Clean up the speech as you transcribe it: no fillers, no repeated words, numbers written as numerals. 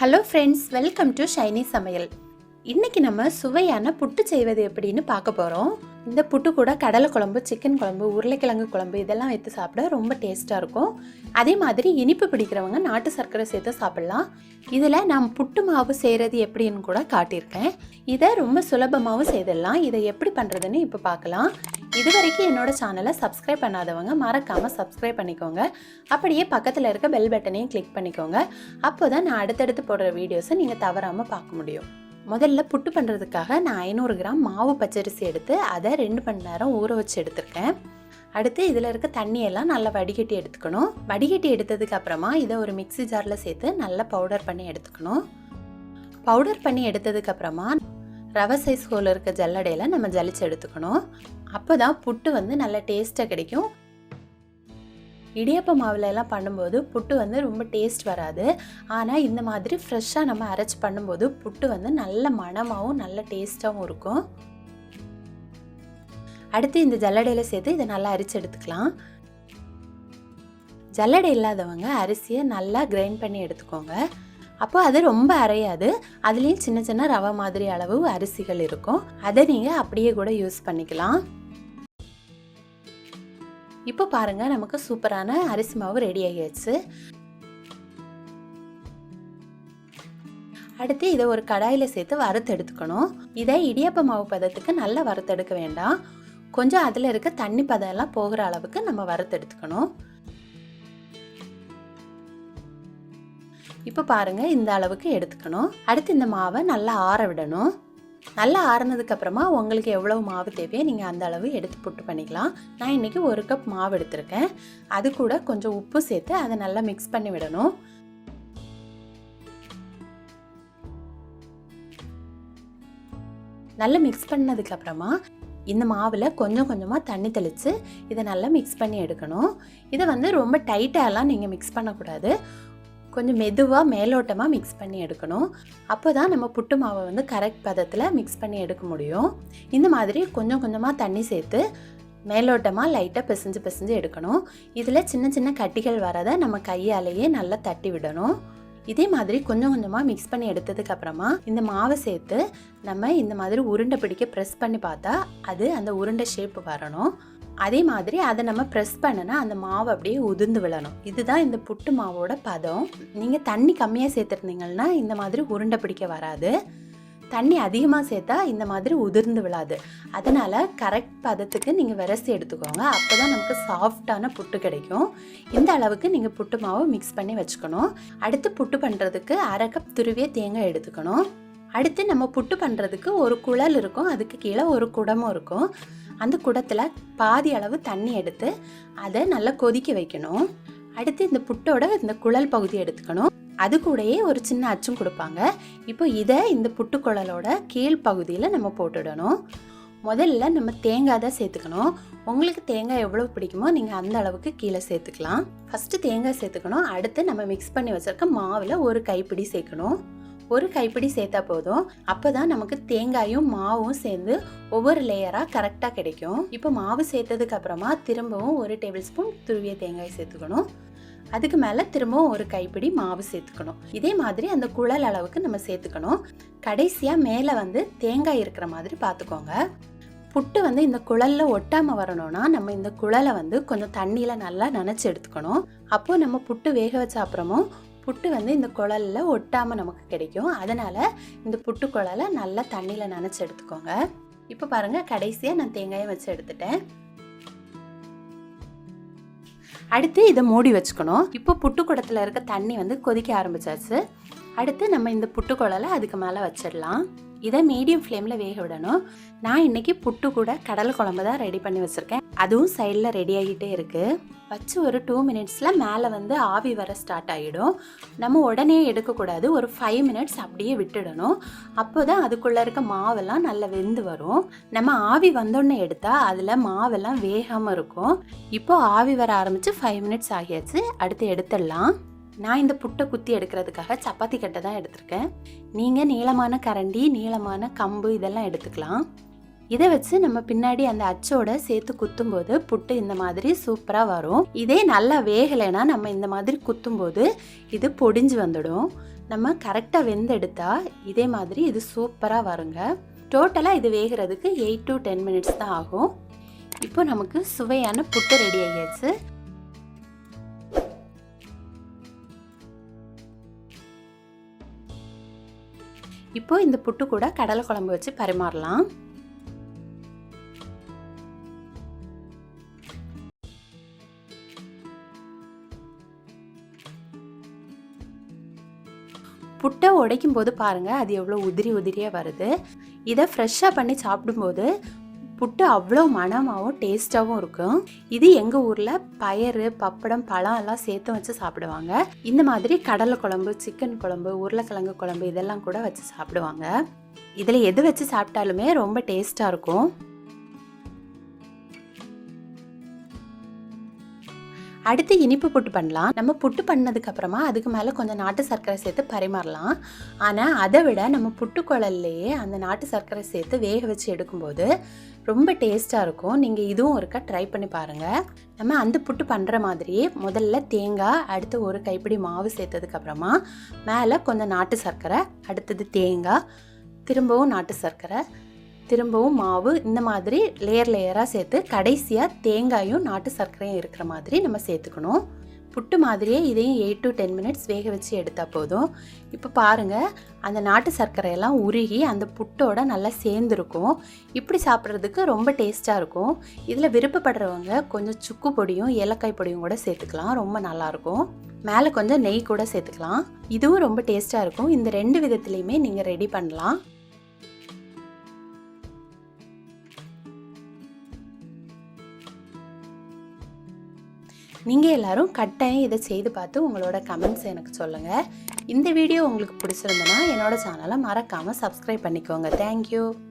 Hello friends, welcome to Shiny சமையல். இன்றைக்கி நம்ம சுவையான புட்டு செய்வது எப்படின்னு பார்க்க போகிறோம். இந்த புட்டு கூட கடலை குழம்பு, சிக்கன் குழம்பு, உருளைக்கிழங்கு குழம்பு இதெல்லாம் வைத்து சாப்பிட ரொம்ப டேஸ்ட்டாக இருக்கும். அதே மாதிரி இனிப்பு பிடிக்கிறவங்க நாட்டு சர்க்கரை சேர்த்து சாப்பிட்லாம். இதில் நான் புட்டு மாவு செய்கிறது எப்படின்னு கூட காட்டியிருக்கேன். இதை ரொம்ப சுலபமாகவும் செய்திடலாம். இதை எப்படி பண்ணுறதுன்னு இப்போ பார்க்கலாம். இது வரைக்கும் என்னோட சேனலை சப்ஸ்கிரைப் பண்ணாதவங்க மறக்காமல் சப்ஸ்கிரைப் பண்ணிக்கோங்க. அப்படியே பக்கத்தில் இருக்க பெல் பட்டனையும் கிளிக் பண்ணிக்கோங்க. அப்போ தான் நான் அடுத்தடுத்து போடுற வீடியோஸை நீங்கள் தவறாமல் பார்க்க முடியும். முதல்ல புட்டு பண்ணுறதுக்காக நான் 500 கிராம் மாவு பச்சரிசி எடுத்து அதை 2 மணி நேரம் ஊற வச்சு எடுத்திருக்கேன். அடுத்து இதில் இருக்க தண்ணியெல்லாம் நல்லா வடிகட்டி எடுத்துக்கணும். வடிகட்டி எடுத்ததுக்கு அப்புறமா இதை ஒரு மிக்ஸி ஜாரில் சேர்த்து நல்லா பவுடர் பண்ணி எடுத்துக்கணும். பவுடர் பண்ணி எடுத்ததுக்கு அப்புறமா ரவை சைஸ் ஹோல் இருக்க ஜல்லடையில் நம்ம ஜலிச்சு எடுத்துக்கணும். அப்போ தான் புட்டு நல்ல டேஸ்ட்டாக கிடைக்கும். இடியாப்ப மாவில் எல்லாம் பண்ணும்போது புட்டு ரொம்ப டேஸ்ட் வராது. ஆனால் இந்த மாதிரி ஃப்ரெஷ்ஷாக நம்ம அரைச்சி பண்ணும்போது புட்டு நல்ல மணமாகவும் நல்ல டேஸ்ட்டாகவும் இருக்கும். அடுத்து இந்த ஜல்லடையில் சேர்த்து இதை நல்லா அரிச்சு எடுத்துக்கலாம். ஜல்லடை இல்லாதவங்க அரிசியை நல்லா கிரைண்ட் பண்ணி எடுத்துக்கோங்க. அப்போ அது ரொம்ப அரையாது. அதுலேயும் சின்ன சின்ன ரவை மாதிரி அளவு அரிசிகள் இருக்கும். அதை நீங்கள் அப்படியே கூட யூஸ் பண்ணிக்கலாம். இப்போ பாருங்க, நமக்கு சூப்பரான அரிசி மாவு ரெடி ஆகியாச்சு. அடுத்து இதை ஒரு கடாயில் சேர்த்து வறுத்து எடுத்துக்கணும். இதை இடியாப்ப மாவு பதத்துக்கு நல்லா வறுத்தெடுக்க வேண்டாம். கொஞ்சம் அதில் இருக்க தண்ணி பதம் எல்லாம் போகிற அளவுக்கு நம்ம வறுத்து எடுத்துக்கணும். இப்போ பாருங்க, இந்த அளவுக்கு எடுத்துக்கணும். அடுத்து இந்த மாவை நல்லா ஆற விடணும். நல்லா ஆறுனதுக்கு அப்புறமா உங்களுக்கு எவ்வளவு மாவு தேவையோ நீங்கள் அந்த அளவு எடுத்து புட்டு பண்ணிக்கலாம். நான் இன்றைக்கி 1 கப் மாவு எடுத்திருக்கேன். அது கூட கொஞ்சம் உப்பு சேர்த்து அதை நல்லா மிக்ஸ் பண்ணி விடணும். நல்லா மிக்ஸ் பண்ணதுக்கு அப்புறமா இந்த மாவில் கொஞ்சம் கொஞ்சமாக தண்ணி தெளித்து இதை நல்லா மிக்ஸ் பண்ணி எடுக்கணும். இதை ரொம்ப டைட்டாலாம் நீங்கள் மிக்ஸ் பண்ணக்கூடாது. கொஞ்சம் மெதுவாக மேலோட்டமாக மிக்ஸ் பண்ணி எடுக்கணும். அப்போ தான் நம்ம புட்டு மாவை கரெக்ட் பதத்தில் மிக்ஸ் பண்ணி எடுக்க முடியும். இந்த மாதிரி கொஞ்சம் கொஞ்சமாக தண்ணி சேர்த்து மேலோட்டமாக லைட்டாக பிசைஞ்சு எடுக்கணும். இதில் சின்ன சின்ன கட்டிகள் வரதை நம்ம கையாலேயே நல்லா தட்டி விடணும். இதே மாதிரி கொஞ்சம் கொஞ்சமாக மிக்ஸ் பண்ணி எடுத்ததுக்கு அப்புறமா இந்த மாவை சேர்த்து நம்ம இந்த மாதிரி உருண்டை பிடிக்க ப்ரெஸ் பண்ணி பார்த்தா அது அந்த உருண்டை ஷேப் வரணும். அதே மாதிரி அதை நம்ம ப்ரெஸ் பண்ணனா அந்த மாவு அப்படியே உதிர்ந்து விழணும். இதுதான் இந்த புட்டு மாவோட பதம். நீங்கள் தண்ணி கம்மியாக சேர்த்துருந்தீங்கன்னா இந்த மாதிரி உருண்டை பிடிக்க வராது. தண்ணி அதிகமாக சேர்த்தா இந்த மாதிரி உதிர்ந்து விழாது. அதனால் கரெக்ட் பதத்துக்கு நீங்கள் விரசி எடுத்துக்கோங்க. அப்போ தான் நமக்கு சாஃப்டான புட்டு கிடைக்கும். இந்த அளவுக்கு நீங்கள் புட்டு மாவு மிக்ஸ் பண்ணி வச்சுக்கணும். அடுத்து புட்டு பண்ணுறதுக்கு 1/2 கப் துருவிய தேங்காய் எடுத்துக்கணும். அடுத்து நம்ம புட்டு பண்ணுறதுக்கு ஒரு குழல் இருக்கும். அதுக்கு கீழே ஒரு குடமும் இருக்கும். அந்த குடத்தில் பாதி அளவு தண்ணி எடுத்து அதை நல்லா கொதிக்க வைக்கணும். அடுத்து இந்த புட்டோட இந்த குழல் பகுதி எடுத்துக்கணும். அது கூடயே ஒரு சின்ன அச்சும் கொடுப்பாங்க. இப்போ இதை இந்த புட்டு குழலோட கீழ் பகுதியில் நம்ம போட்டுடணும். முதல்ல நம்ம தேங்காய் தான் சேர்த்துக்கணும். உங்களுக்கு தேங்காய் எவ்வளோ பிடிக்குமோ நீங்கள் அந்த அளவுக்கு கீழே சேர்த்துக்கலாம். ஃபஸ்ட்டு தேங்காய் சேர்த்துக்கணும். அடுத்து நம்ம மிக்ஸ் பண்ணி வச்சுருக்க மாவில் ஒரு கைப்பிடி சேர்க்கணும். ஒரு கைப்பிடி சேர்த்தா போதும். அப்போ தான் நமக்கு தேங்காயும் மாவும் சேர்ந்து ஒவ்வொரு லேயராக கரெக்டாக கிடைக்கும். இப்போ மாவு சேர்த்ததுக்கு அப்புறமா திரும்பவும் 1 டேபிள் ஸ்பூன் துருவிய தேங்காய் சேர்த்துக்கணும். அதுக்கு மேலே திரும்பவும் ஒரு கைப்பிடி மாவு சேர்த்துக்கணும். இதே மாதிரி அந்த குழல் அளவுக்கு நம்ம சேர்த்துக்கணும். கடைசியாக மேலே தேங்காய் இருக்கிற மாதிரி பார்த்துக்கோங்க. புட்டு இந்த குழலில் ஒட்டாமல் வரணும்னா நம்ம இந்த குழலை கொஞ்சம் தண்ணியில் நல்லா நனைச்சி எடுத்துக்கணும். அப்போது நம்ம புட்டு வேக வச்ச அப்புறமும் புட்டு இந்த குழலில் ஒட்டாமல் நமக்கு கிடைக்கும். அதனால் இந்த புட்டு குழலை நல்லா தண்ணியில் நனைச்சி எடுத்துக்கோங்க. இப்போ பாருங்கள், கடைசியாக நான் தேங்காயை வச்சு எடுத்துட்டேன். அடுத்து இதை மூடி வச்சுக்கணும். இப்போ புட்டு குடத்தில் இருக்க தண்ணி கொதிக்க ஆரம்பிச்சாச்சு. அடுத்து நம்ம இந்த புட்டு குழலை அதுக்கு மேலே வச்சிடலாம். இதை மீடியம் ஃப்ளேமில் வேக விடணும். நான் இன்றைக்கி புட்டு கூட கடலை குழம்பு தான் ரெடி பண்ணி வச்சுருக்கேன். அதுவும் சைடில் ரெடி ஆகிட்டே இருக்குது. வச்சு ஒரு 2 மினிட்ஸில் மேலே ஆவி வர ஸ்டார்ட் ஆகிடும். நம்ம உடனே எடுக்கக்கூடாது. ஒரு 5 மினிட்ஸ் அப்படியே விட்டுடணும். அப்போ தான் அதுக்குள்ளே இருக்க மாவெல்லாம் நல்லா வெந்து வரும். நம்ம ஆவி வந்தோடனே எடுத்தால் அதில் மாவெல்லாம் வேகாமல் இருக்கும். இப்போது ஆவி வர ஆரம்பித்து 5 மினிட்ஸ் ஆகியாச்சு. அடுத்து எடுத்துடலாம். நான் இந்த புட்டை குத்தி எடுக்கிறதுக்காக சப்பாத்தி கட்டை தான் எடுத்திருக்கேன். நீங்கள் நீளமான கரண்டி, நீளமான கம்பு இதெல்லாம் எடுத்துக்கலாம். இதை வச்சு நம்ம பின்னாடி அந்த அச்சோட சேர்த்து குத்தும்போது புட்டு இந்த மாதிரி சூப்பராக வரும். இதே நல்லா வேகலைன்னா நம்ம இந்த மாதிரி குத்தும்போது இது பொடிஞ்சு வந்துடும். நம்ம கரெக்டாக வெந்தெடுத்தா இதே மாதிரி இது சூப்பராக வருங்க. டோட்டலாக இது வேகிறதுக்கு 8 to 10 மினிட்ஸ் தான் ஆகும். இப்போ நமக்கு சுவையான புட்டு ரெடி ஆகியாச்சு. இப்போ இந்த புட்டு கூட கடலை குழம்பு வச்சு பரிமாறலாம். புட்டை உடைக்கும் போது பாருங்கள் அது எவ்வளோ உதிரி உதிரியாக வருது. இதை ஃப்ரெஷ்ஷாக பண்ணி சாப்பிடும்போது புட்டு அவ்வளோ மணமாகவும் டேஸ்ட்டாகவும் இருக்கும். இது எங்கள் ஊரில் பயறு, பப்படம், பழம் எல்லாம் சேர்த்து வச்சு சாப்பிடுவாங்க. இந்த மாதிரி கடலை குழம்பு, சிக்கன் குழம்பு, உருளைக்கிழங்கு குழம்பு இதெல்லாம் கூட வச்சு சாப்பிடுவாங்க. இதில் எது வச்சு சாப்பிட்டாலுமே ரொம்ப டேஸ்ட்டாக இருக்கும். அடுத்து இனிப்பு புட்டு பண்ணலாம். நம்ம புட்டு பண்ணதுக்கப்புறமா அதுக்கு மேலே கொஞ்சம் நாட்டு சர்க்கரை சேர்த்து பரிமாறலாம். ஆனால் அதை விட நம்ம புட்டு குழல்லையே அந்த நாட்டு சர்க்கரை சேர்த்து வேக வச்சு எடுக்கும்போது ரொம்ப டேஸ்ட்டாக இருக்கும். நீங்கள் இதுவும் ஒருக்கா ட்ரை பண்ணி பாருங்கள். நம்ம அந்த புட்டு பண்ணுற மாதிரியே முதல்ல தேங்காய், அடுத்து ஒரு கைப்பிடி மாவு சேர்த்ததுக்கப்புறமா மேலே கொஞ்சம் நாட்டு சர்க்கரை, அடுத்தது தேங்காய், திரும்பவும் நாட்டு சர்க்கரை, திரும்பவும் மாவு, இந்த மாதிரி லேயராக சேர்த்து கடைசியாக தேங்காயும் நாட்டு சர்க்கரையும் இருக்கிற மாதிரி நம்ம சேர்த்துக்கணும். புட்டு மாதிரியே இதையும் 8 to 10 மினிட்ஸ் வேக வச்சு எடுத்தால் போதும். இப்போ பாருங்கள் அந்த நாட்டு சர்க்கரையெல்லாம் உருகி அந்த புட்டோட நல்லா சேர்ந்துருக்கும். இப்படி சாப்பிட்றதுக்கு ரொம்ப டேஸ்ட்டாக இருக்கும். இதில் விருப்பப்படுறவங்க கொஞ்சம் சுக்கு பொடியும் ஏலக்காய் பொடியும் கூட சேர்த்துக்கலாம். ரொம்ப நல்லாயிருக்கும். மேலே கொஞ்சம் நெய் கூட சேர்த்துக்கலாம். இதுவும் ரொம்ப டேஸ்ட்டாக இருக்கும். இந்த 2 விதத்துலேயுமே நீங்கள் ரெடி பண்ணலாம். நீங்கள் எல்லாரும் கட்டாயம் இதை செய்து பார்த்து உங்களோட கமெண்ட்ஸ் எனக்கு சொல்லுங்கள். இந்த வீடியோ உங்களுக்கு பிடிச்சிருந்தனா என்னோட சேனலை மறக்காமல் சப்ஸ்கிரைப் பண்ணிக்கோங்க. தேங்க்யூ.